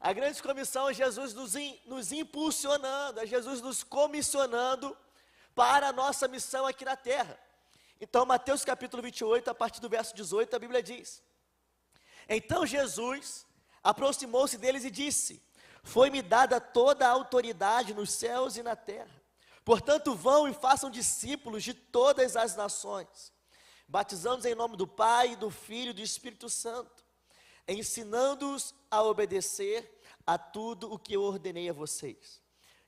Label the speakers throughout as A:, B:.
A: A grande comissão é Jesus nos impulsionando, é Jesus nos comissionando para a nossa missão aqui na terra. Então, Mateus capítulo 28, a partir do verso 18, a Bíblia diz: Então Jesus aproximou-se deles e disse: Foi-me dada toda a autoridade nos céus e na terra. Portanto, vão e façam discípulos de todas as nações, batizando-os em nome do Pai, do Filho e do Espírito Santo, ensinando-os a obedecer a tudo o que eu ordenei a vocês.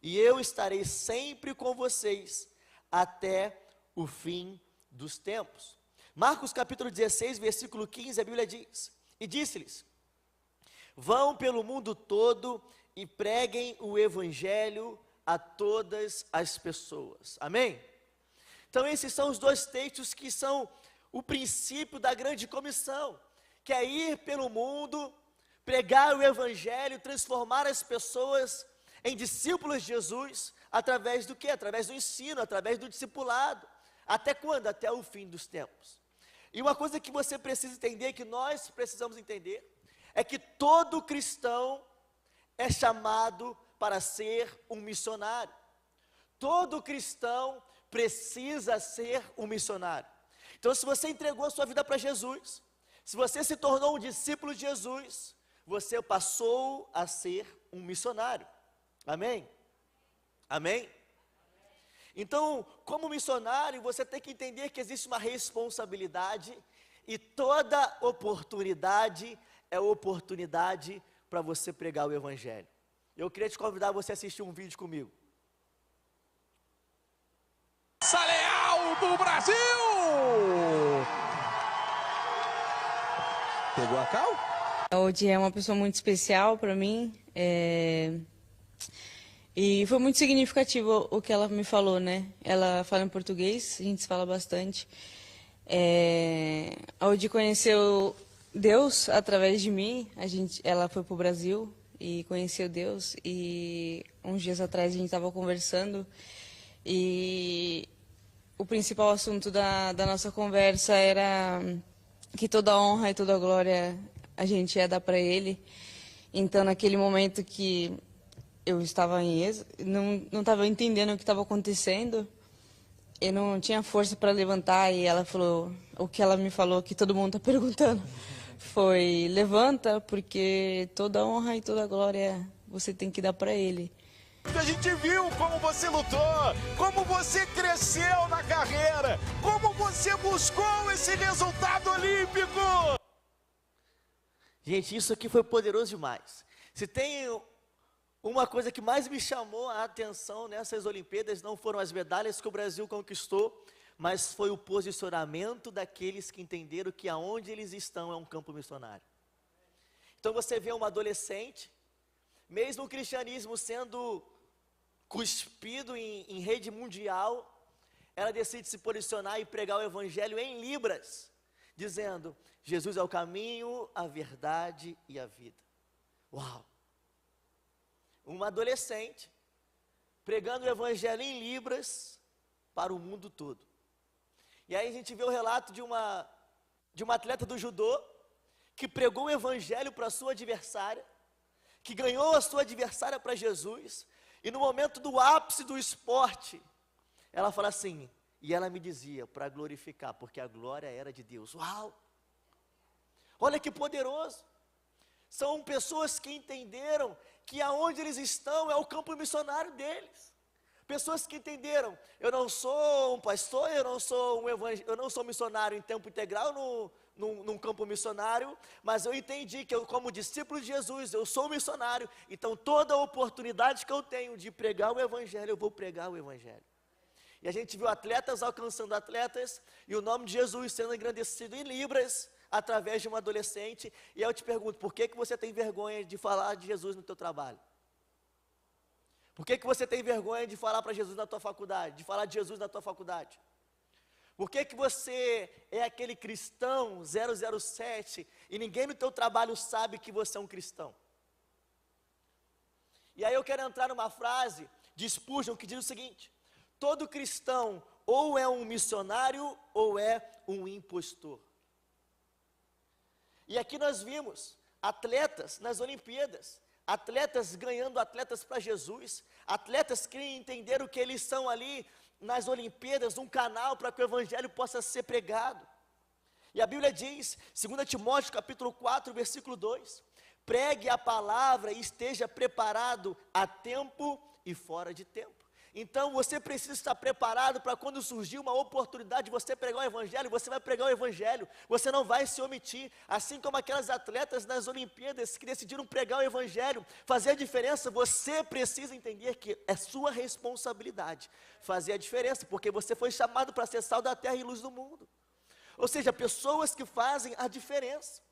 A: E eu estarei sempre com vocês até o fim dos tempos. Marcos capítulo 16, versículo 15, a Bíblia diz: E disse-lhes: Vão pelo mundo todo e preguem o evangelho a todas as pessoas. Amém? Então esses são os dois textos que são o princípio da grande comissão, que é ir pelo mundo, pregar o evangelho, transformar as pessoas em discípulos de Jesus, através do quê? Através do ensino, através do discipulado. Até quando? Até o fim dos tempos. E uma coisa que você precisa entender, que nós precisamos entender, é que todo cristão é chamado para ser um missionário. Todo cristão precisa ser um missionário. Então, se você entregou a sua vida para Jesus, se você se tornou um discípulo de Jesus, você passou a ser um missionário. Amém? Amém? Então, como missionário, você tem que entender que existe uma responsabilidade, e toda oportunidade é oportunidade para você pregar o evangelho. Eu queria te convidar a você assistir um vídeo comigo.
B: Leal do Brasil! Pegou a cal?
C: Hoje é uma pessoa muito especial para mim, e foi muito significativo o que ela me falou, né? Ela fala em português, a gente se fala bastante. Hoje conheceu Deus através de mim. Ela foi para o Brasil e conheceu Deus, e uns dias atrás a gente estava conversando, e o principal assunto da nossa conversa era que toda a honra e toda a glória a gente ia dar para Ele. Então, naquele momento que eu estava não estava entendendo o que estava acontecendo, eu não tinha força para levantar, e ela falou, o que ela me falou, que todo mundo está perguntando, foi: levanta, porque toda a honra e toda a glória você tem que dar para Ele.
B: A gente viu como você lutou, como você cresceu na carreira, como você buscou esse resultado olímpico.
A: Gente, isso aqui foi poderoso demais. Se tem uma coisa que mais me chamou a atenção nessas Olimpíadas, não foram as medalhas que o Brasil conquistou, mas foi o posicionamento daqueles que entenderam que aonde eles estão é um campo missionário. Então você vê uma adolescente, mesmo o cristianismo sendo cuspido em rede mundial, ela decide se posicionar e pregar o evangelho em Libras, dizendo: Jesus é o caminho, a verdade e a vida. Uau! Uma adolescente pregando o evangelho em Libras para o mundo todo. E aí a gente vê o relato de uma atleta do judô que pregou o evangelho para a sua adversária, que ganhou a sua adversária para Jesus, e no momento do ápice do esporte, ela fala assim, e ela me dizia, para glorificar, porque a glória era de Deus. Uau! Olha que poderoso! São pessoas que entenderam que aonde eles estão é o campo missionário deles. Pessoas que entenderam, eu não sou um pastor, eu não sou missionário em tempo integral num campo missionário, mas eu entendi que eu, como discípulo de Jesus, eu sou missionário, então toda oportunidade que eu tenho de pregar o evangelho, eu vou pregar o evangelho. E a gente viu atletas alcançando atletas, e o nome de Jesus sendo engrandecido em Libras, através de uma adolescente. E eu te pergunto, por que você tem vergonha de falar de Jesus no teu trabalho? Por que você tem vergonha de falar para Jesus na tua faculdade, de falar de Jesus na tua faculdade? Por que você é aquele cristão 007 e ninguém no teu trabalho sabe que você é um cristão? E aí eu quero entrar numa frase de Spurgeon que diz o seguinte: todo cristão ou é um missionário ou é um impostor. E aqui nós vimos atletas nas Olimpíadas atletas ganhando atletas para Jesus, atletas que entenderam que eles são ali nas Olimpíadas, um canal para que o Evangelho possa ser pregado. E a Bíblia diz, 2 Timóteo capítulo 4, versículo 2, pregue a palavra e esteja preparado a tempo e fora de tempo. Então você precisa estar preparado para quando surgir uma oportunidade de você pregar o Evangelho, você vai pregar o Evangelho, você não vai se omitir, assim como aquelas atletas nas Olimpíadas que decidiram pregar o Evangelho, fazer a diferença. Você precisa entender que é sua responsabilidade fazer a diferença, porque você foi chamado para ser sal da terra e luz do mundo. Ou seja, pessoas que fazem a diferença.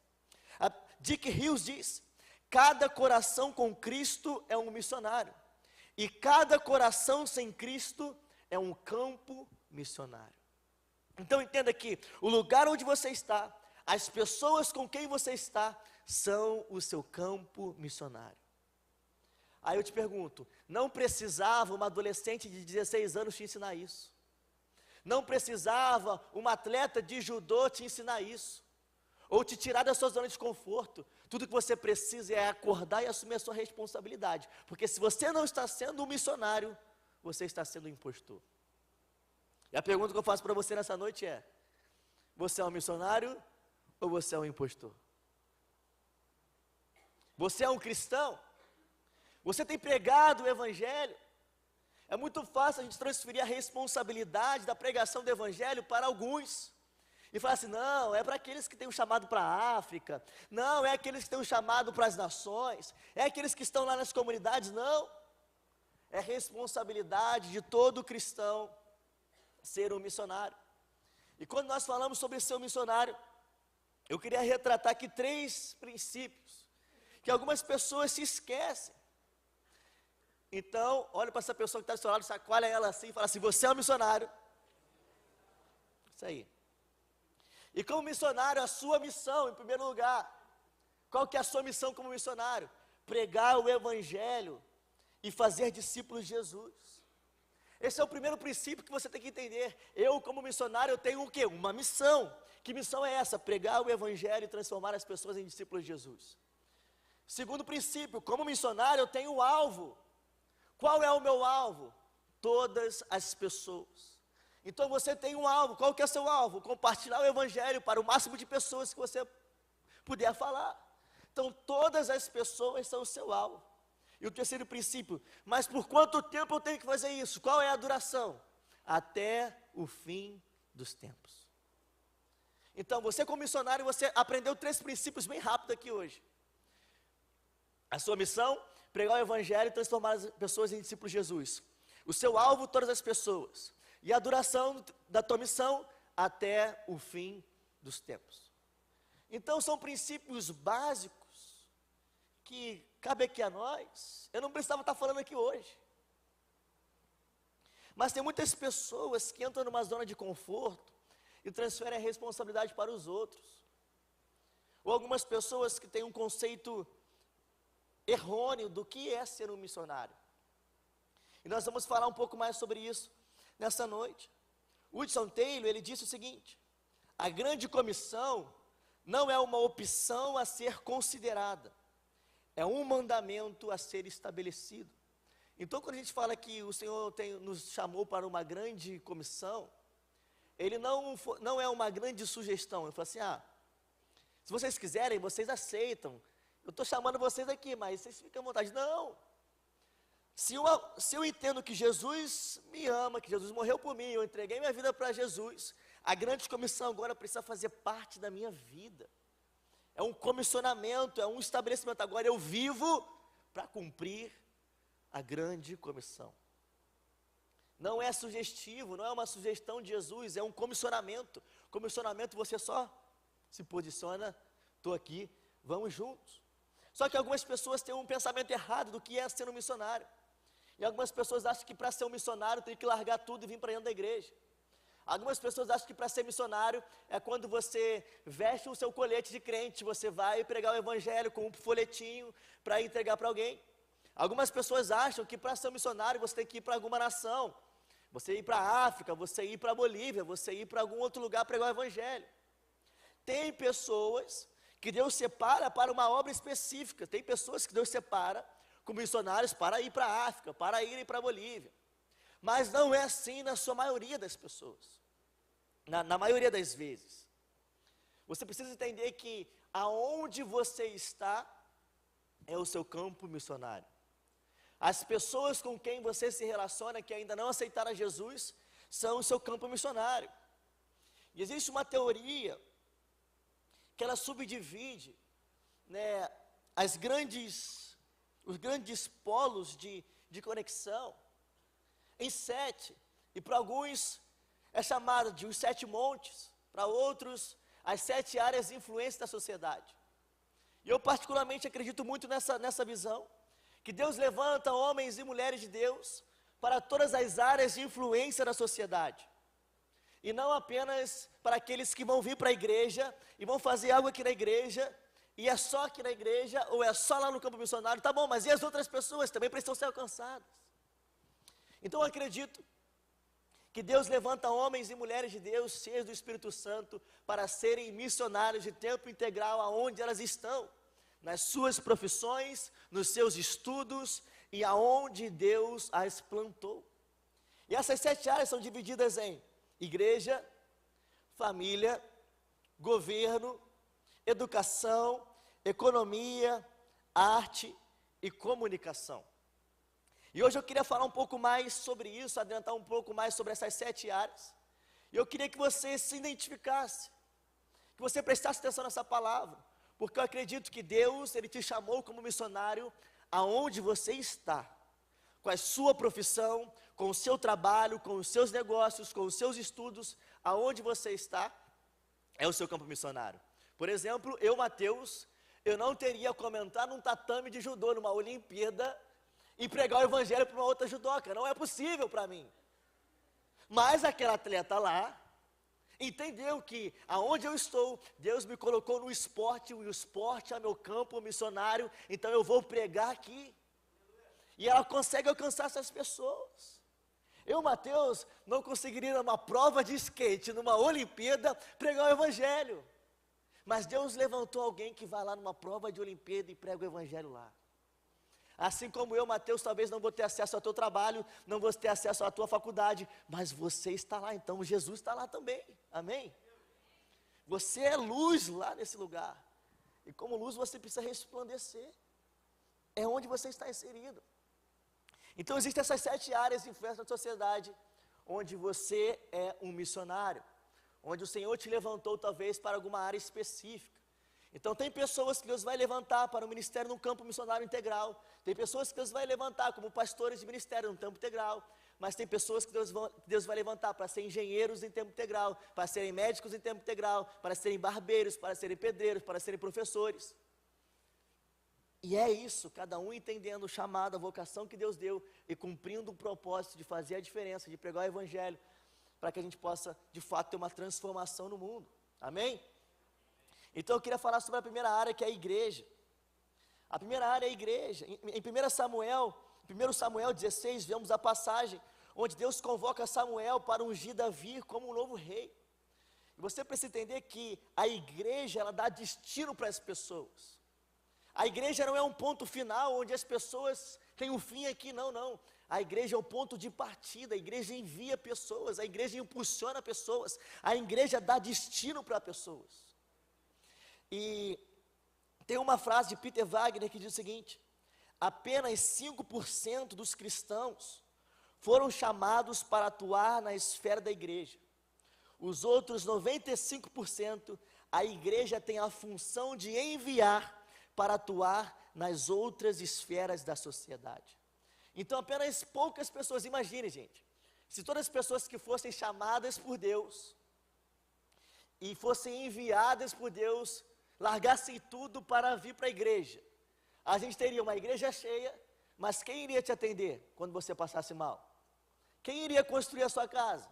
A: A Dick Hills diz, cada coração com Cristo é um missionário. E cada coração sem Cristo é um campo missionário. Então entenda que o lugar onde você está, as pessoas com quem você está, são o seu campo missionário. Aí eu te pergunto, não precisava uma adolescente de 16 anos te ensinar isso? Não precisava uma atleta de judô te ensinar isso? Ou te tirar da sua zona de conforto? Tudo que você precisa é acordar e assumir a sua responsabilidade. Porque se você não está sendo um missionário, você está sendo um impostor. E a pergunta que eu faço para você nessa noite é, você é um missionário ou você é um impostor? Você é um cristão? Você tem pregado o Evangelho? É muito fácil a gente transferir a responsabilidade da pregação do Evangelho para alguns. E falar assim, não, é para aqueles que têm um chamado para a África, não, é aqueles que têm um chamado para as nações, é aqueles que estão lá nas comunidades, não. É responsabilidade de todo cristão ser um missionário. E quando nós falamos sobre ser um missionário, eu queria retratar aqui 3 princípios, que algumas pessoas se esquecem. Então, olha para essa pessoa que está do seu lado, chacoalha ela assim e fala assim, você é um missionário. Isso aí. E como missionário, a sua missão, em primeiro lugar, qual que é a sua missão como missionário? Pregar o Evangelho e fazer discípulos de Jesus. Esse é o primeiro princípio que você tem que entender. Eu, como missionário, eu tenho o quê? Uma missão. Que missão é essa? Pregar o Evangelho e transformar as pessoas em discípulos de Jesus. Segundo princípio, como missionário, eu tenho um alvo. Qual é o meu alvo? Todas as pessoas. Então você tem um alvo, qual que é o seu alvo? Compartilhar o Evangelho para o máximo de pessoas que você puder falar. Então todas as pessoas são o seu alvo. E o terceiro princípio, mas por quanto tempo eu tenho que fazer isso? Qual é a duração? Até o fim dos tempos. Então você como missionário, você aprendeu 3 princípios bem rápido aqui hoje. A sua missão, pregar o Evangelho e transformar as pessoas em discípulos de Jesus. O seu alvo, todas as pessoas. E a duração da tua missão até o fim dos tempos. Então são princípios básicos que cabe aqui a nós. Eu não precisava estar falando aqui hoje. Mas tem muitas pessoas que entram numa zona de conforto e transferem a responsabilidade para os outros. Ou algumas pessoas que têm um conceito errôneo do que é ser um missionário. E nós vamos falar um pouco mais sobre isso nessa noite. Hudson Taylor, ele disse o seguinte: a grande comissão não é uma opção a ser considerada, é um mandamento a ser estabelecido. Então, quando a gente fala que o Senhor nos chamou para uma grande comissão, ele não é uma grande sugestão. Ele fala assim, se vocês quiserem, vocês aceitam. Eu estou chamando vocês aqui, mas vocês ficam à vontade. Não. Se eu entendo que Jesus me ama, que Jesus morreu por mim, eu entreguei minha vida para Jesus, a grande comissão agora precisa fazer parte da minha vida. É um comissionamento, é um estabelecimento. Agora eu vivo para cumprir a grande comissão. Não é sugestivo, não é uma sugestão de Jesus, é um comissionamento. Comissionamento, você só se posiciona, estou aqui, vamos juntos. Só que algumas pessoas têm um pensamento errado do que é ser um missionário. E algumas pessoas acham que para ser um missionário tem que largar tudo e vir para dentro da igreja. Algumas pessoas acham que para ser missionário é quando você veste o seu colete de crente, você vai pregar o Evangelho com um folhetinho para entregar para alguém. Algumas pessoas acham que para ser um missionário você tem que ir para alguma nação, você ir para a África, você ir para a Bolívia, você ir para algum outro lugar pregar o Evangelho. Tem pessoas que Deus separa para uma obra específica. Tem pessoas que Deus separa como missionários para ir para a África, para irem para a Bolívia. Mas não é assim na sua maioria das pessoas, na maioria das vezes. Você precisa entender que aonde você está é o seu campo missionário. As pessoas com quem você se relaciona que ainda não aceitaram Jesus são o seu campo missionário. E existe uma teoria que ela subdivide, né, os grandes polos de conexão em 7, e para alguns é chamado de os 7 montes, para outros as 7 áreas de influência da sociedade. E eu particularmente acredito muito nessa visão, que Deus levanta homens e mulheres de Deus para todas as áreas de influência da sociedade. E não apenas para aqueles que vão vir para a igreja e vão fazer algo aqui na igreja, e é só aqui na igreja, ou é só lá no campo missionário, tá bom, mas e as outras pessoas também precisam ser alcançadas. Então eu acredito que Deus levanta homens e mulheres de Deus, cheios do Espírito Santo, para serem missionários de tempo integral aonde elas estão, nas suas profissões, nos seus estudos e aonde Deus as plantou. E essas 7 áreas são divididas em igreja, família, governo, educação, economia, arte e comunicação. E hoje eu queria falar um pouco mais sobre isso, adiantar um pouco mais sobre essas 7 áreas. E eu queria que você se identificasse, que você prestasse atenção nessa palavra, porque eu acredito que Deus, Ele te chamou como missionário aonde você está, com a sua profissão, com o seu trabalho, com os seus negócios, com os seus estudos, aonde você está, é o seu campo missionário. Por exemplo, eu, Mateus, eu não teria como entrar num tatame de judô, numa Olimpíada, e pregar o evangelho para uma outra judoca, não é possível para mim. Mas aquele atleta lá, entendeu que aonde eu estou, Deus me colocou no esporte, e o esporte é meu campo missionário, então eu vou pregar aqui. E ela consegue alcançar essas pessoas. Eu, Mateus, não conseguiria numa prova de skate, numa Olimpíada, pregar o evangelho. Mas Deus levantou alguém que vai lá numa prova de Olimpíada e prega o evangelho lá. Assim como eu, Mateus, talvez não vou ter acesso ao teu trabalho, não vou ter acesso à tua faculdade, mas você está lá, então Jesus está lá também, amém? Você é luz lá nesse lugar, e como luz você precisa resplandecer, é onde você está inserido. Então existem essas 7 áreas de influência na sociedade, onde você é um missionário, onde o Senhor te levantou talvez para alguma área específica. Então tem pessoas que Deus vai levantar para o ministério no campo missionário integral, tem pessoas que Deus vai levantar como pastores de ministério no tempo integral, mas tem pessoas que Deus vai levantar para serem engenheiros em tempo integral, para serem médicos em tempo integral, para serem barbeiros, para serem pedreiros, para serem professores. E é isso, cada um entendendo o chamado, a vocação que Deus deu e cumprindo o propósito de fazer a diferença, de pregar o evangelho, para que a gente possa de fato ter uma transformação no mundo, amém? Então eu queria falar sobre a primeira área, que é a igreja. A primeira área é a igreja. Em 1 Samuel 16, vemos a passagem onde Deus convoca Samuel para ungir Davi como um novo rei. E você precisa entender que a igreja, ela dá destino para as pessoas. A igreja não é um ponto final onde as pessoas têm um fim aqui, não. A igreja é o ponto de partida, a igreja envia pessoas, a igreja impulsiona pessoas, a igreja dá destino para pessoas. E tem uma frase de Peter Wagner que diz o seguinte: apenas 5% dos cristãos foram chamados para atuar na esfera da igreja. Os outros 95%, a igreja tem a função de enviar para atuar nas outras esferas da sociedade. Então apenas poucas pessoas, imagine gente, se todas as pessoas que fossem chamadas por Deus e fossem enviadas por Deus, largassem tudo para vir para a igreja, a gente teria uma igreja cheia, mas quem iria te atender quando você passasse mal? Quem iria construir a sua casa?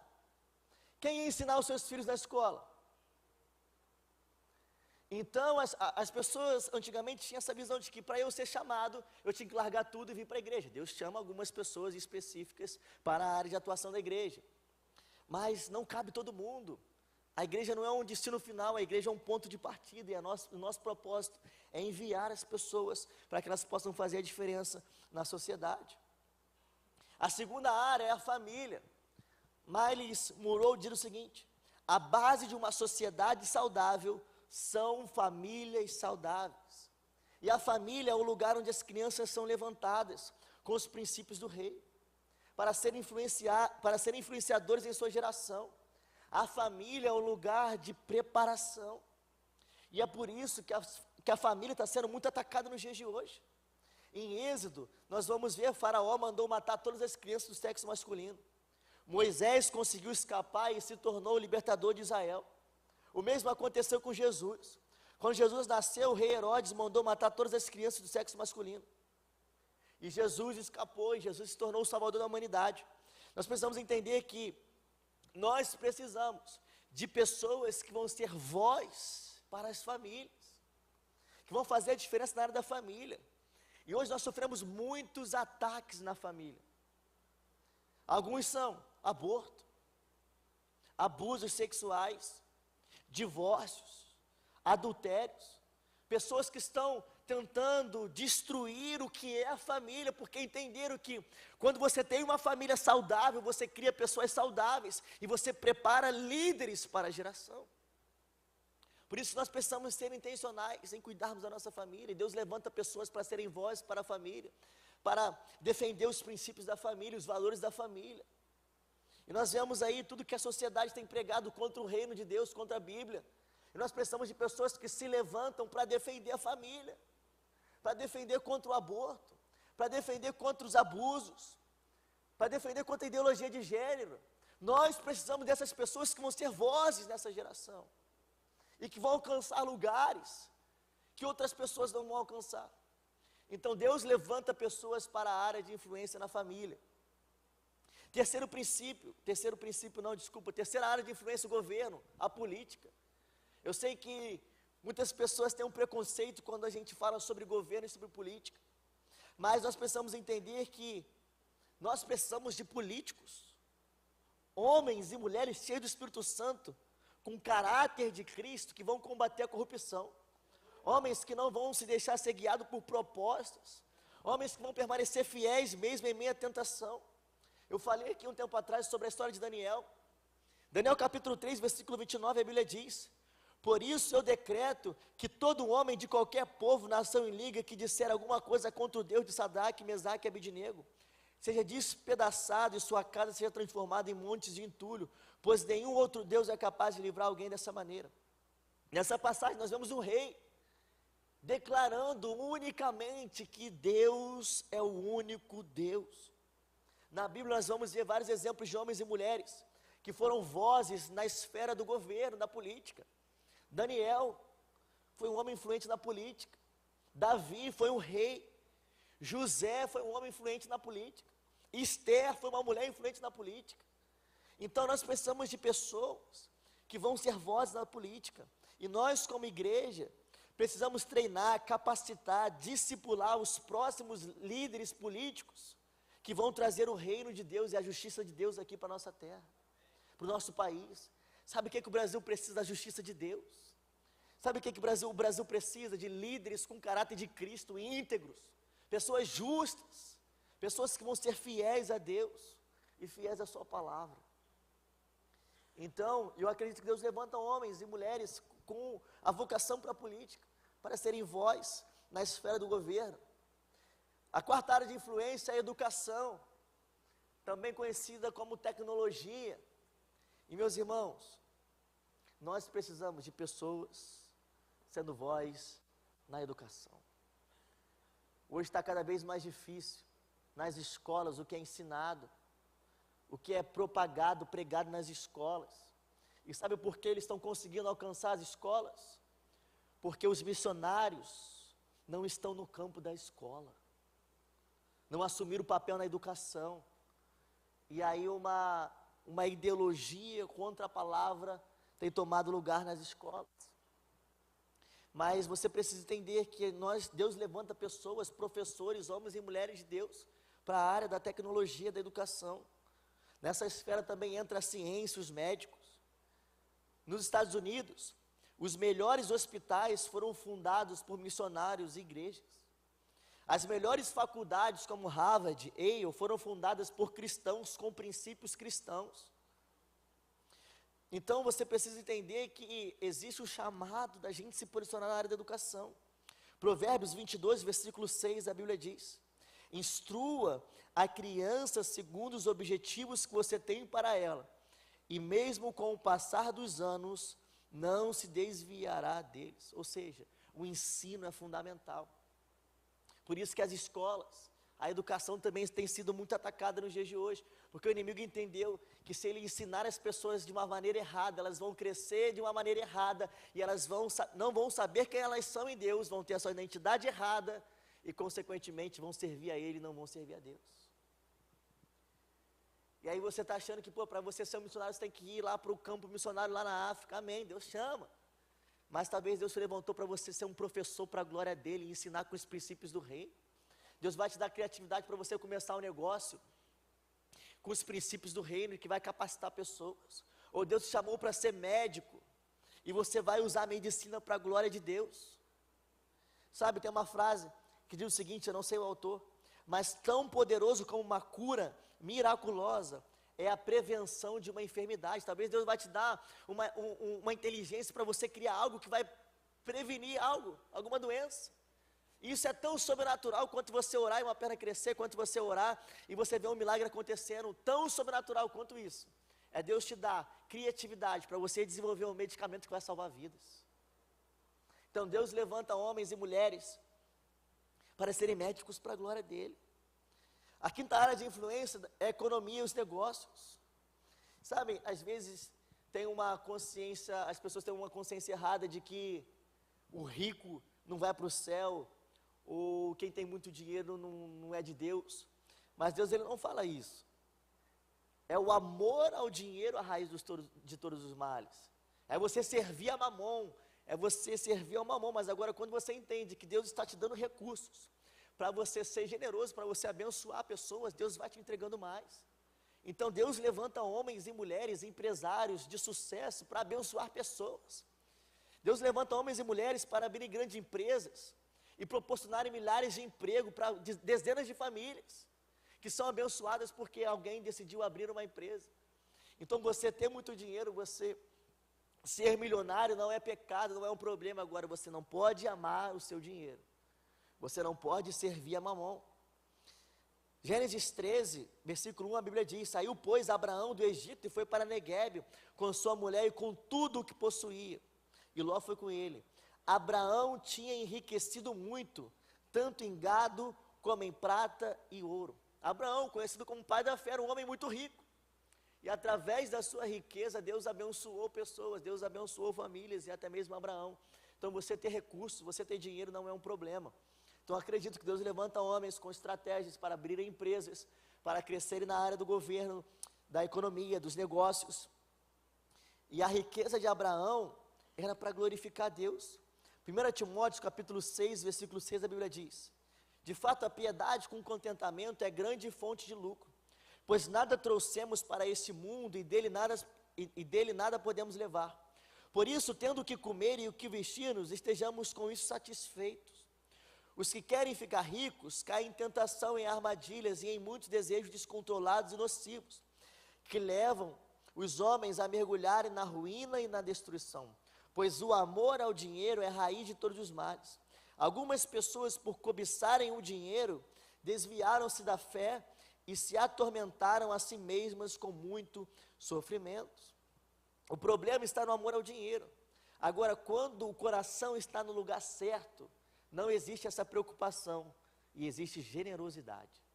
A: Quem ia ensinar os seus filhos na escola? Então as pessoas antigamente tinham essa visão de que para eu ser chamado, eu tinha que largar tudo e vir para a igreja. Deus chama algumas pessoas específicas para a área de atuação da igreja, mas não cabe todo mundo. A igreja não é um destino final, a igreja é um ponto de partida, e o nosso propósito é enviar as pessoas para que elas possam fazer a diferença na sociedade. A segunda área é a família. Miles Monroe diz o seguinte: a base de uma sociedade saudável são famílias saudáveis. E a família é o lugar onde as crianças são levantadas com os princípios do rei, para serem influenciadores em sua geração. A família é o lugar de preparação. E é por isso que a família está sendo muito atacada nos dias de hoje. Em Êxodo, nós vamos ver, Faraó mandou matar todas as crianças do sexo masculino. Moisés conseguiu escapar e se tornou o libertador de Israel. O mesmo aconteceu com Jesus. Quando Jesus nasceu, o rei Herodes mandou matar todas as crianças do sexo masculino. E Jesus escapou, e Jesus se tornou o salvador da humanidade. Nós precisamos entender que nós precisamos de pessoas que vão ser voz para as famílias, que vão fazer a diferença na área da família. E hoje nós sofremos muitos ataques na família. Alguns são aborto, abusos sexuais, divórcios, adultérios, pessoas que estão tentando destruir o que é a família, porque entenderam que quando você tem uma família saudável, você cria pessoas saudáveis e você prepara líderes para a geração. Por isso nós precisamos ser intencionais em cuidarmos da nossa família, e Deus levanta pessoas para serem voz para a família, para defender os princípios da família, os valores da família. E nós vemos aí tudo que a sociedade tem pregado contra o reino de Deus, contra a Bíblia. E nós precisamos de pessoas que se levantam para defender a família, para defender contra o aborto, para defender contra os abusos, para defender contra a ideologia de gênero. Nós precisamos dessas pessoas que vão ser vozes nessa geração, e que vão alcançar lugares que outras pessoas não vão alcançar. Então Deus levanta pessoas para a área de influência na família. Terceira área de influência, o governo, a política. Eu sei que muitas pessoas têm um preconceito quando a gente fala sobre governo e sobre política, mas nós precisamos entender que nós precisamos de políticos, homens e mulheres cheios do Espírito Santo, com caráter de Cristo, que vão combater a corrupção, homens que não vão se deixar ser guiados por propostas, homens que vão permanecer fiéis mesmo em meio à tentação. Eu falei aqui um tempo atrás sobre a história de Daniel. Daniel capítulo 3, versículo 29, a Bíblia diz: por isso eu decreto que todo homem de qualquer povo, nação e liga que disser alguma coisa contra o Deus de Sadraque, Mesaque e Abednego, seja despedaçado e sua casa seja transformada em montes de entulho, pois nenhum outro Deus é capaz de livrar alguém dessa maneira. Nessa passagem nós vemos um rei declarando unicamente que Deus é o único Deus. Na Bíblia nós vamos ver vários exemplos de homens e mulheres que foram vozes na esfera do governo, da política. Daniel foi um homem influente na política. Davi foi um rei. José foi um homem influente na política. Esther foi uma mulher influente na política. Então nós precisamos de pessoas que vão ser vozes na política. E nós, como igreja, precisamos treinar, capacitar, discipular os próximos líderes políticos que vão trazer o reino de Deus e a justiça de Deus aqui para a nossa terra, para o nosso país. Sabe o que o Brasil precisa? Da justiça de Deus. Sabe o que o Brasil precisa? De líderes com caráter de Cristo, íntegros, pessoas justas, pessoas que vão ser fiéis a Deus e fiéis à sua palavra. Então, eu acredito que Deus levanta homens e mulheres com a vocação para a política, para serem voz na esfera do governo. A quarta área de influência é a educação, também conhecida como tecnologia. E meus irmãos, nós precisamos de pessoas sendo voz na educação. Hoje está cada vez mais difícil nas escolas o que é ensinado, o que é propagado, pregado nas escolas. E sabe por que eles estão conseguindo alcançar as escolas? Porque os missionários não estão no campo da escola, não assumiram o papel na educação. E aí uma ideologia contra a palavra tem tomado lugar nas escolas. Mas você precisa entender que Deus levanta pessoas, professores, homens e mulheres de Deus, para a área da tecnologia, da educação. Nessa esfera também entra a ciência, os médicos. Nos Estados Unidos, os melhores hospitais foram fundados por missionários e igrejas. As melhores faculdades, como Harvard, Yale, foram fundadas por cristãos com princípios cristãos. Então você precisa entender que existe o chamado da gente se posicionar na área da educação. Provérbios 22, versículo 6, a Bíblia diz: instrua a criança segundo os objetivos que você tem para ela, e mesmo com o passar dos anos, não se desviará deles. Ou seja, o ensino é fundamental. Por isso que as escolas, a educação também tem sido muito atacada nos dias de hoje, porque o inimigo entendeu que se ele ensinar as pessoas de uma maneira errada, elas vão crescer de uma maneira errada, e elas não vão saber quem elas são em Deus, vão ter a sua identidade errada, e consequentemente vão servir a Ele e não vão servir a Deus. E aí você está achando que, para você ser um missionário, você tem que ir lá para o campo missionário lá na África. Amém, Deus chama. Mas talvez Deus te levantou para você ser um professor para a glória dEle e ensinar com os princípios do reino. Deus vai te dar criatividade para você começar um negócio com os princípios do reino e que vai capacitar pessoas. Ou Deus te chamou para ser médico e você vai usar a medicina para a glória de Deus. Sabe, tem uma frase que diz o seguinte, eu não sei o autor, mas tão poderoso como uma cura miraculosa é a prevenção de uma enfermidade. Talvez Deus vai te dar uma inteligência para você criar algo que vai prevenir alguma doença. E isso é tão sobrenatural quanto você orar e uma perna crescer, quanto você orar e você ver um milagre acontecendo, tão sobrenatural quanto isso. É Deus te dar criatividade para você desenvolver um medicamento que vai salvar vidas. Então Deus levanta homens e mulheres para serem médicos para a glória dEle. A quinta área de influência é a economia e os negócios. Sabe, às vezes as pessoas têm uma consciência errada de que o rico não vai para o céu, ou quem tem muito dinheiro não é de Deus. Mas Deus, Ele não fala isso. É o amor ao dinheiro a raiz de todos os males. É você servir a Mamon, é você servir ao Mamon. Mas agora quando você entende que Deus está te dando recursos, para você ser generoso, para você abençoar pessoas, Deus vai te entregando mais. Então Deus levanta homens e mulheres, empresários de sucesso para abençoar pessoas. Deus levanta homens e mulheres para abrir grandes empresas e proporcionarem milhares de emprego para dezenas de famílias que são abençoadas porque alguém decidiu abrir uma empresa. Então você ter muito dinheiro, você ser milionário não é pecado, não é um problema. Agora você não pode amar o seu dinheiro. Você não pode servir a Mamon. Gênesis 13, versículo 1, a Bíblia diz: saiu, pois, Abraão do Egito e foi para Neguebe, com sua mulher e com tudo o que possuía. E Ló foi com ele. Abraão tinha enriquecido muito, tanto em gado como em prata e ouro. Abraão, conhecido como pai da fé, era um homem muito rico. E através da sua riqueza, Deus abençoou pessoas, Deus abençoou famílias e até mesmo Abraão. Então você ter recursos, você ter dinheiro não é um problema. Então acredito que Deus levanta homens com estratégias para abrirem empresas, para crescerem na área do governo, da economia, dos negócios. E a riqueza de Abraão era para glorificar Deus. 1 Timóteo capítulo 6, versículo 6, a Bíblia diz: de fato a piedade com contentamento é grande fonte de lucro, pois nada trouxemos para este mundo e dele nada podemos levar. Por isso, tendo o que comer e o que vestir-nos, estejamos com isso satisfeitos. Os que querem ficar ricos caem em tentação, em armadilhas e em muitos desejos descontrolados e nocivos, que levam os homens a mergulharem na ruína e na destruição, pois o amor ao dinheiro é a raiz de todos os males. Algumas pessoas, por cobiçarem o dinheiro, desviaram-se da fé e se atormentaram a si mesmas com muito sofrimento. O problema está no amor ao dinheiro. Agora, quando o coração está no lugar certo, não existe essa preocupação e existe generosidade.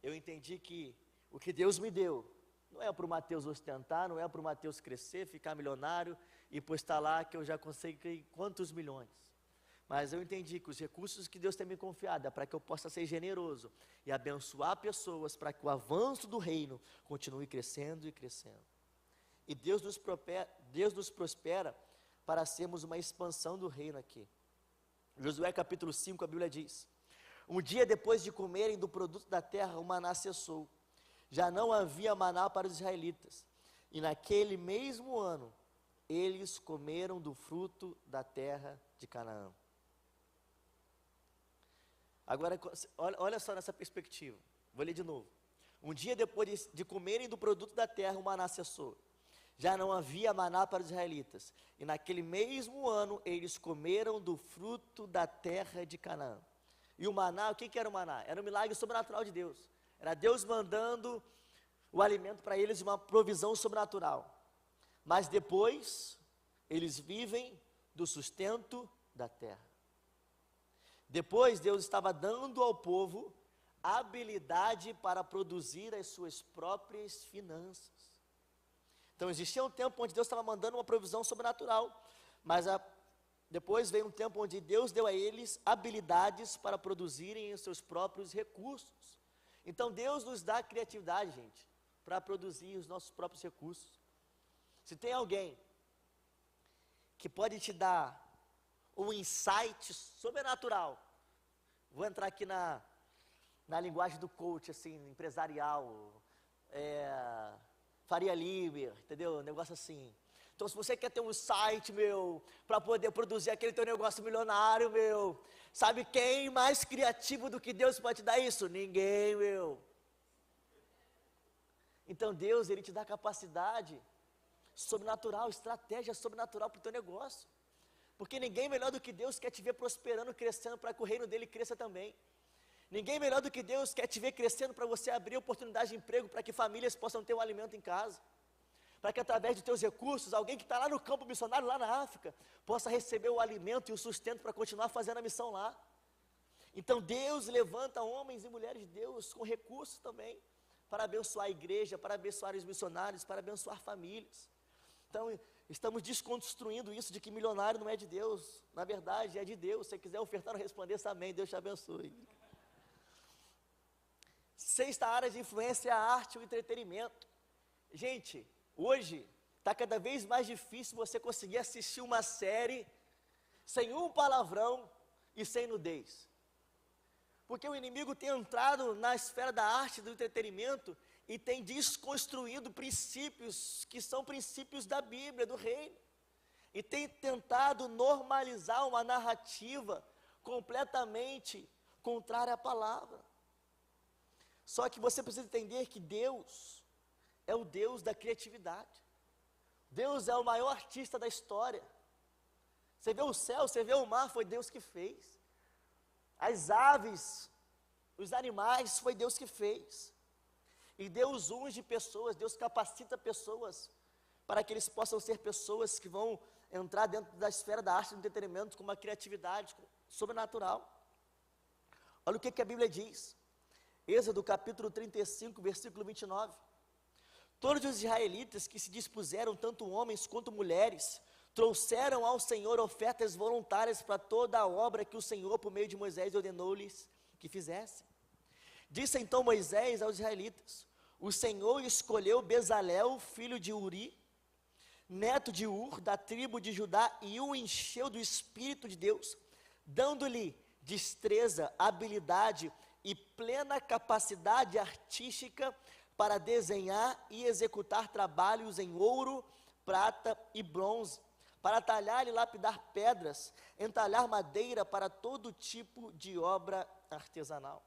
A: Eu entendi que o que Deus me deu não é para o Mateus ostentar, não é para o Mateus crescer, ficar milionário e postar lá que eu já consegui quantos milhões. Mas eu entendi que os recursos que Deus tem me confiado é para que eu possa ser generoso e abençoar pessoas para que o avanço do reino continue crescendo e crescendo. E Deus nos prospera para sermos uma expansão do reino aqui. Josué capítulo 5, a Bíblia diz: um dia depois de comerem do produto da terra, o maná cessou. Já não havia maná para os israelitas. E naquele mesmo ano, eles comeram do fruto da terra de Canaã. Agora, olha só nessa perspectiva, vou ler de novo. Um dia depois de comerem do produto da terra, o maná cessou. Já não havia maná para os israelitas. E naquele mesmo ano, eles comeram do fruto da terra de Canaã. E o maná, o que era o maná? Era um milagre sobrenatural de Deus. Era Deus mandando o alimento para eles, uma provisão sobrenatural. Mas depois, eles vivem do sustento da terra. Depois, Deus estava dando ao povo habilidade para produzir as suas próprias finanças. Então, existia um tempo onde Deus estava mandando uma provisão sobrenatural, mas depois veio um tempo onde Deus deu a eles habilidades para produzirem os seus próprios recursos. Então, Deus nos dá criatividade, gente, para produzir os nossos próprios recursos. Se tem alguém que pode te dar um insight sobrenatural, vou entrar aqui na linguagem do coach, assim, empresarial, Faria Limer, entendeu? Um negócio assim. Então, se você quer ter um site, para poder produzir aquele teu negócio milionário, sabe quem mais criativo do que Deus pode te dar isso? Ninguém, Então, Deus, Ele te dá capacidade sobrenatural, estratégia sobrenatural para o teu negócio. Porque ninguém melhor do que Deus quer te ver prosperando, crescendo, para que o reino dele cresça também. Ninguém melhor do que Deus quer te ver crescendo para você abrir oportunidade de emprego, para que famílias possam ter um alimento em casa. Para que através dos teus recursos, alguém que está lá no campo missionário, lá na África, possa receber o alimento e o sustento para continuar fazendo a missão lá. Então Deus levanta homens e mulheres de Deus com recursos também, para abençoar a igreja, para abençoar os missionários, para abençoar famílias. Então, estamos desconstruindo isso de que milionário não é de Deus. Na verdade, é de Deus. Se você quiser ofertar ou responder, amém, Deus te abençoe. Sexta área de influência é a arte e o entretenimento. Gente, hoje está cada vez mais difícil você conseguir assistir uma série sem um palavrão e sem nudez. Porque o inimigo tem entrado na esfera da arte e do entretenimento e tem desconstruído princípios que são princípios da Bíblia, do reino. E tem tentado normalizar uma narrativa completamente contrária à palavra. Só que você precisa entender que Deus é o Deus da criatividade. Deus é o maior artista da história. Você vê o céu, você vê o mar, foi Deus que fez. As aves, os animais, foi Deus que fez. E Deus unge pessoas, Deus capacita pessoas para que eles possam ser pessoas que vão entrar dentro da esfera da arte e do entretenimento com uma criatividade sobrenatural. Olha o que a Bíblia diz. Êxodo capítulo 35, versículo 29. Todos os israelitas que se dispuseram, tanto homens quanto mulheres, trouxeram ao Senhor ofertas voluntárias para toda a obra que o Senhor, por meio de Moisés, ordenou-lhes que fizessem. Disse então Moisés aos israelitas: o Senhor escolheu Bezalel, filho de Uri, neto de Ur, da tribo de Judá, e o encheu do Espírito de Deus, dando-lhe destreza, habilidade e plena capacidade artística para desenhar e executar trabalhos em ouro, prata e bronze, para talhar e lapidar pedras, entalhar madeira para todo tipo de obra artesanal.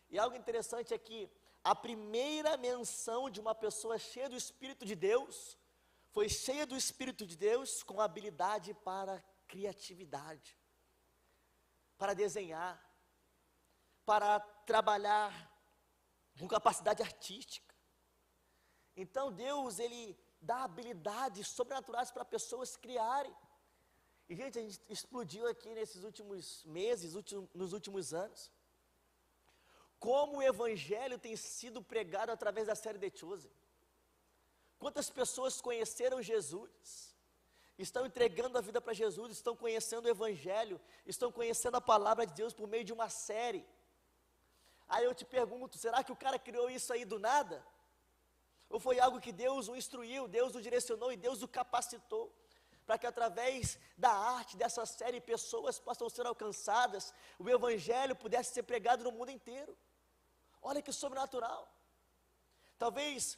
A: E algo interessante é que a primeira menção de uma pessoa cheia do Espírito de Deus foi cheia do Espírito de Deus com habilidade para criatividade, para desenhar, para trabalhar com capacidade artística. Então Deus, Ele dá habilidades sobrenaturais para pessoas criarem. E gente, a gente explodiu aqui nesses últimos meses, nos últimos anos, como o Evangelho tem sido pregado através da série The Chosen. Quantas pessoas conheceram Jesus, estão entregando a vida para Jesus, estão conhecendo o Evangelho, estão conhecendo a palavra de Deus por meio de uma série. Aí eu te pergunto, será que o cara criou isso aí do nada? Ou foi algo que Deus o instruiu, Deus o direcionou e Deus o capacitou, para que através da arte dessa série pessoas possam ser alcançadas, o Evangelho pudesse ser pregado no mundo inteiro? Olha que sobrenatural. Talvez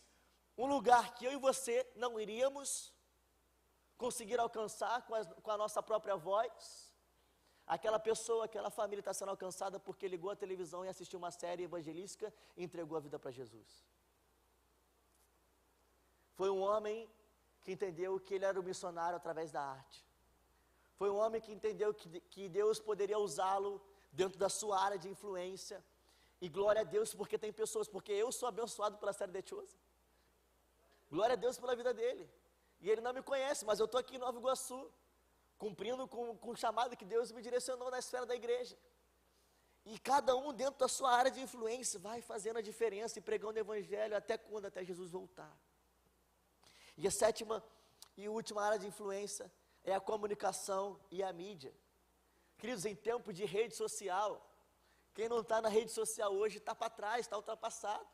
A: um lugar que eu e você não iríamos, conseguir alcançar com a nossa própria voz. Aquela pessoa, aquela família está sendo alcançada porque ligou a televisão e assistiu uma série evangelística e entregou a vida para Jesus. Foi um homem que entendeu que ele era um missionário através da arte. Foi um homem que entendeu que Deus poderia usá-lo dentro da sua área de influência. E glória a Deus porque tem pessoas, porque eu sou abençoado pela série The Chosen. Glória a Deus pela vida dele. E ele não me conhece, mas eu estou aqui em Nova Iguaçu, cumprindo com o chamado que Deus me direcionou na esfera da igreja. E cada um dentro da sua área de influência vai fazendo a diferença e pregando o evangelho até quando? Até Jesus voltar. E a sétima e última área de influência é a comunicação e a mídia. Queridos, em tempo de rede social, quem não está na rede social hoje está para trás, está ultrapassado.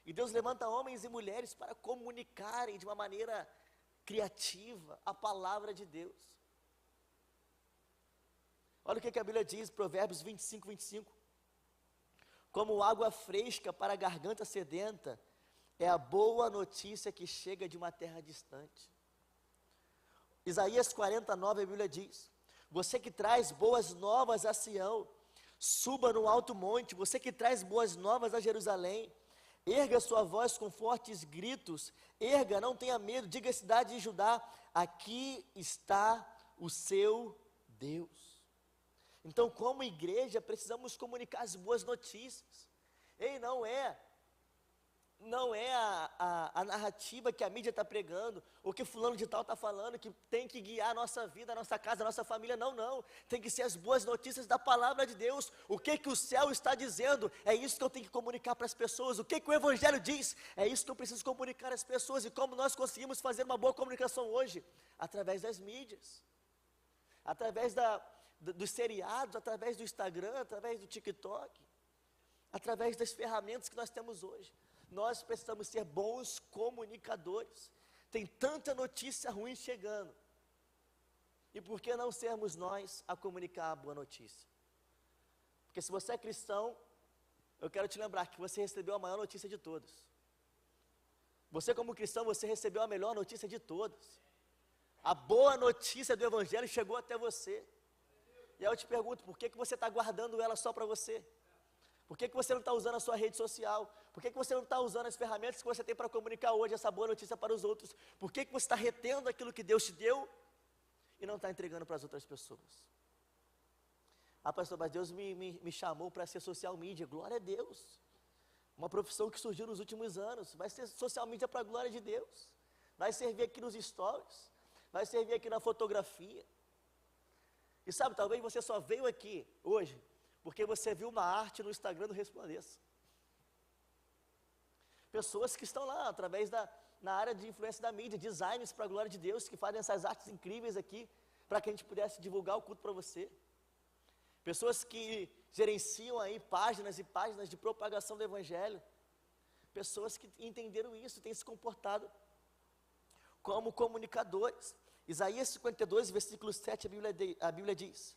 A: E Deus levanta homens e mulheres para comunicarem de uma maneira criativa a palavra de Deus. Olha o que a Bíblia diz, Provérbios 25, 25. Como água fresca para a garganta sedenta, é a boa notícia que chega de uma terra distante. Isaías 49, a Bíblia diz: você que traz boas novas a Sião, suba no alto monte, você que traz boas novas a Jerusalém, erga sua voz com fortes gritos, erga, não tenha medo, diga à cidade de Judá, aqui está o seu Deus. Então, como igreja, precisamos comunicar as boas notícias. Ei, não é a narrativa que a mídia está pregando, ou que fulano de tal está falando, que tem que guiar a nossa vida, a nossa casa, a nossa família, não, tem que ser as boas notícias da palavra de Deus. O que o céu está dizendo, é isso que eu tenho que comunicar para as pessoas. O que o evangelho diz, é isso que eu preciso comunicar às pessoas. E como nós conseguimos fazer uma boa comunicação hoje? Através das mídias, através dos seriados, através do Instagram, através do TikTok, através das ferramentas que nós temos hoje. Nós precisamos ser bons comunicadores. Tem tanta notícia ruim chegando. E por que não sermos nós a comunicar a boa notícia? Porque se você é cristão, eu quero te lembrar que você recebeu a maior notícia de todas. Você como cristão, você recebeu a melhor notícia de todas. A boa notícia do evangelho chegou até você. E aí eu te pergunto, por que você está guardando ela só para você? Por que você não está usando a sua rede social? Por que você não está usando as ferramentas que você tem para comunicar hoje essa boa notícia para os outros? Por que você está retendo aquilo que Deus te deu e não está entregando para as outras pessoas? Ah, pastor, mas Deus me chamou para ser social media. Glória a Deus. Uma profissão que surgiu nos últimos anos. Vai ser social media para a glória de Deus. Vai servir aqui nos stories. Vai servir aqui na fotografia. E sabe, talvez você só veio aqui hoje porque você viu uma arte no Instagram do Resplandeça. Pessoas que estão lá, através na área de influência da mídia, designers para a glória de Deus, que fazem essas artes incríveis aqui, para que a gente pudesse divulgar o culto para você. Pessoas que gerenciam aí páginas e páginas de propagação do Evangelho. Pessoas que entenderam isso, têm se comportado como comunicadores. Isaías 52, versículo 7, a Bíblia diz: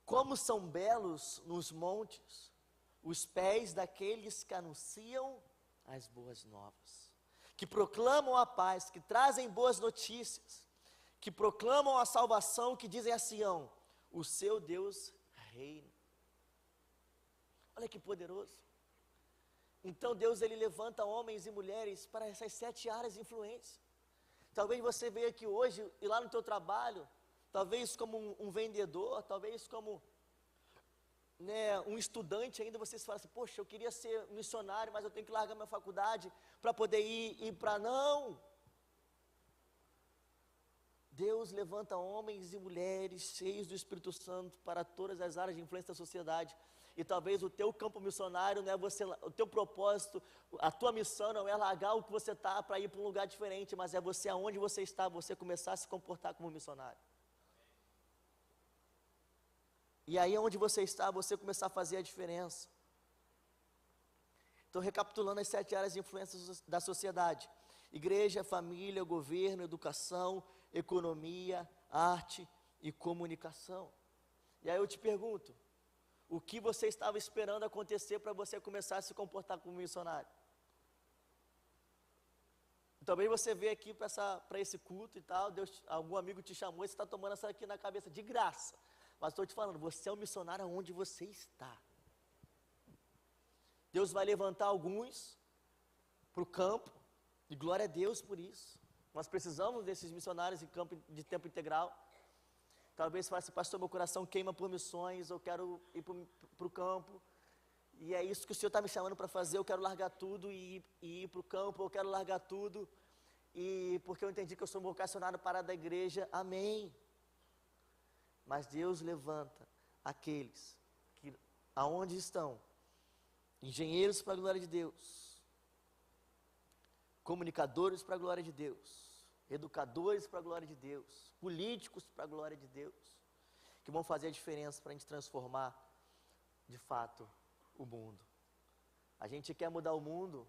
A: como são belos nos montes os pés daqueles que anunciam as boas novas, que proclamam a paz, que trazem boas notícias, que proclamam a salvação, que dizem a Sião: o seu Deus reina. Olha que poderoso. Então Deus, Ele levanta homens e mulheres para essas 7 áreas de influência. Talvez você veja aqui hoje, e lá no teu trabalho, talvez como um vendedor, talvez como um estudante ainda, você se fala assim: poxa, eu queria ser missionário, mas eu tenho que largar minha faculdade para poder ir para... Não! Deus levanta homens e mulheres cheios do Espírito Santo para todas as áreas de influência da sociedade. E talvez o teu campo missionário não é você, o teu propósito, a tua missão não é largar o que você está para ir para um lugar diferente, mas é você, aonde você está, você começar a se comportar como missionário. E aí onde você está, você começar a fazer a diferença. Então, recapitulando as 7 áreas de influência da sociedade: igreja, família, governo, educação, economia, arte e comunicação. E aí eu te pergunto, o que você estava esperando acontecer para você começar a se comportar como missionário? Talvez você veio aqui para esse culto e tal, algum amigo te chamou e você está tomando essa aqui na cabeça de graça. Mas estou te falando, você é um missionário onde você está. Deus vai levantar alguns para o campo, e glória a Deus por isso. Nós precisamos desses missionários em campo de tempo integral. Talvez você fale assim, pastor, meu coração queima por missões, eu quero ir para o campo, e é isso que o Senhor está me chamando para fazer, eu quero largar tudo e ir para o campo, eu quero largar tudo, e porque eu entendi que eu sou vocacionado para a da igreja, amém. Mas Deus levanta aqueles que, aonde estão, engenheiros para a glória de Deus, comunicadores para a glória de Deus, educadores para a glória de Deus, políticos para a glória de Deus, que vão fazer a diferença para a gente transformar, de fato, o mundo. A gente quer mudar o mundo,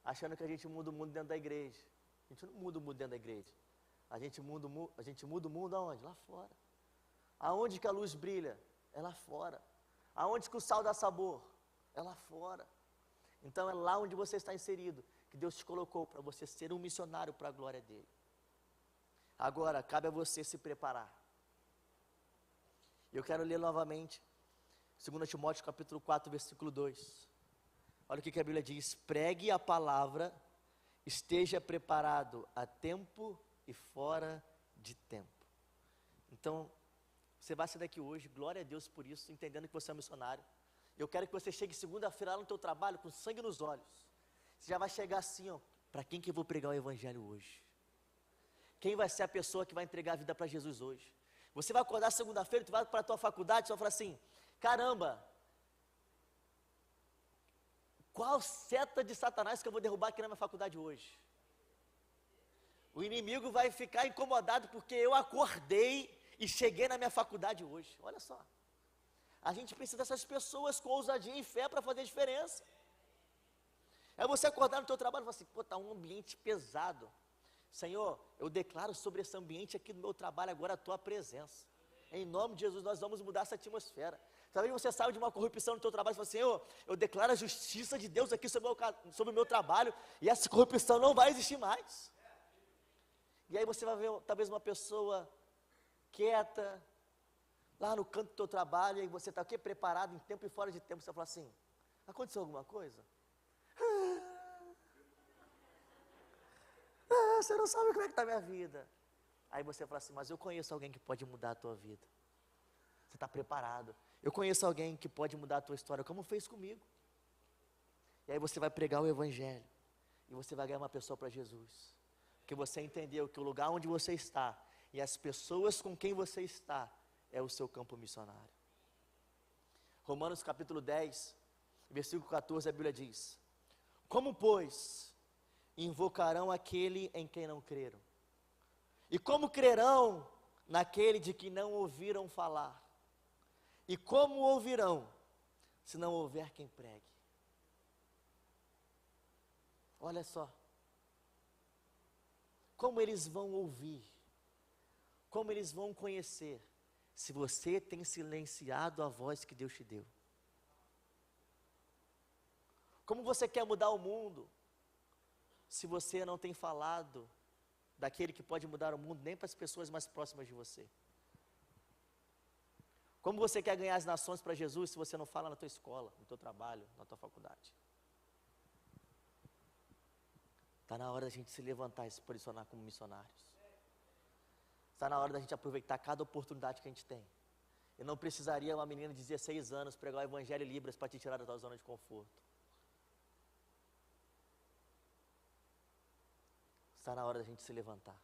A: achando que a gente muda o mundo dentro da igreja. A gente não muda o mundo dentro da igreja. A gente muda o mundo aonde? Lá fora. Aonde que a luz brilha? É lá fora. Aonde que o sal dá sabor? É lá fora. Então é lá onde você está inserido, que Deus te colocou para você ser um missionário para a glória dele. Agora, cabe a você se preparar. Eu quero ler novamente 2 Timóteo capítulo 4, versículo 2. Olha o que a Bíblia diz: pregue a palavra, esteja preparado a tempo e fora de tempo. Então, você vai sair daqui hoje, glória a Deus por isso, entendendo que você é um missionário. Eu quero que você chegue segunda-feira lá no teu trabalho com sangue nos olhos. Você já vai chegar assim, ó, para quem que eu vou pregar o evangelho hoje? Quem vai ser a pessoa que vai entregar a vida para Jesus hoje? Você vai acordar segunda-feira, tu vai para a tua faculdade, você vai falar assim, caramba, qual seta de Satanás que eu vou derrubar aqui na minha faculdade hoje? O inimigo vai ficar incomodado porque eu acordei e cheguei na minha faculdade hoje. Olha só, a gente precisa dessas pessoas com ousadia e fé para fazer a diferença. É você acordar no teu trabalho e falar assim, pô, está um ambiente pesado. Senhor, eu declaro sobre esse ambiente aqui do meu trabalho agora a tua presença. Em nome de Jesus, nós vamos mudar essa atmosfera. Talvez você saia de uma corrupção no teu trabalho e fala, Senhor, eu declaro a justiça de Deus aqui sobre o meu trabalho, e essa corrupção não vai existir mais. E aí você vai ver talvez uma pessoa quieta, lá no canto do teu trabalho, e você está aqui preparado em tempo e fora de tempo, você vai falar assim, aconteceu alguma coisa? Você não sabe como é que está a minha vida. Aí você fala assim, mas eu conheço alguém que pode mudar a tua vida. Você está preparado. Eu conheço alguém que pode mudar a tua história, como fez comigo. E aí você vai pregar o evangelho, e você vai ganhar uma pessoa para Jesus. Porque você entendeu que o lugar onde você está, e as pessoas com quem você está, é o seu campo missionário. Romanos capítulo 10, versículo 14, a Bíblia diz, como pois invocarão aquele em quem não creram? E como crerão naquele de que não ouviram falar? E como ouvirão, se não houver quem pregue? Olha só, como eles vão ouvir, como eles vão conhecer, se você tem silenciado a voz que Deus te deu? Como você quer mudar o mundo, se você não tem falado daquele que pode mudar o mundo, nem para as pessoas mais próximas de você? Como você quer ganhar as nações para Jesus, se você não fala na tua escola, no teu trabalho, na tua faculdade? Está na hora da gente se levantar e se posicionar como missionários. Está na hora da gente aproveitar cada oportunidade que a gente tem. Eu não precisaria uma menina de 16 anos pregar o evangelho em Libras para te tirar da tua zona de conforto. Está na hora da gente se levantar.